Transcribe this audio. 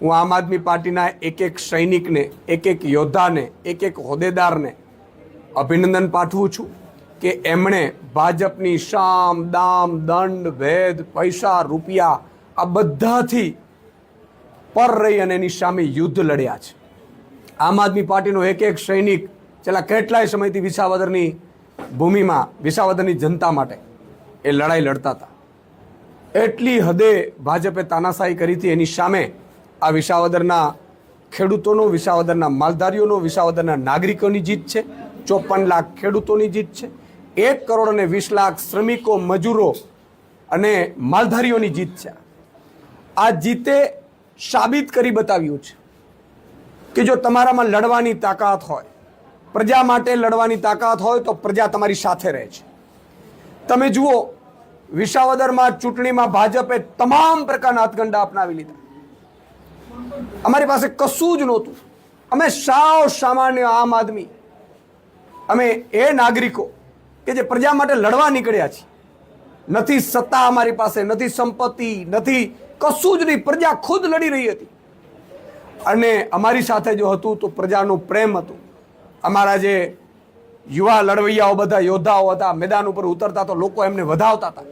હું આમ આદમી પાર્ટીના એક એક સૈનિકને, એક એક યોદ્ધાને, એક એક હોદ્દેદારને અભિનંદન પાઠવું છું કે એમણે ભાજપની શામ દામ દંડ ભેદ પૈસા રૂપિયા આ બધાથી પર રહી અને એની સામે યુદ્ધ લડ્યા છે. આમ આદમી પાર્ટીનો એક એક સૈનિક છેલ્લા કેટલાય સમયથી વિસાવદરની ભૂમિમાં વિસાવદરની જનતા માટે એ લડાઈ લડતા હતા. એટલી હદે ભાજપે તાનાશાહી કરી હતી. એની સામે આ વિસાવદરના ખેડૂતોનો, વિસાવદરના માલધારીઓનો, વિસાવદરના નાગરિકોની જીત છે. 54 લાખ ખેડૂતોની જીત છે. 1 કરોડ અને 20 લાખ શ્રમિકો, મજૂરો અને માલધારીઓની જીત છે. આ જીતે સાબિત કરી બતાવ્યું છે કે જો તમારામાં લડવાની તાકાત હોય, પ્રજા માટે લડવાની તાકાત હોય તો પ્રજા તમારી સાથે રહે છે. તમે જુઓ, વિસાવદરમાં ચૂંટણીમાં ભાજપે તમામ પ્રકારના હાથગંડા અપનાવી લીધા. અમારી પાસે કશું જ નહોતું. અમે સાવ સામાન્ય આમ આદમી, અમે એ નાગરિકો કે જે પ્રજા માટે લડવા નીકળ્યા છીએ. નથી સત્તા અમારી પાસે, નથી સંપત્તિ, નથી કશું જ નહીં. પ્રજા ખુદ લડી રહી હતી અને અમારી સાથે જો હતું તો પ્રજાનું પ્રેમ હતું. અમારા જે યુવા લડવૈયાઓ બધા યોદ્ધાઓ હતા, મેદાન ઉપર ઉતરતા તો લોકો એમને વધાવતા હતા.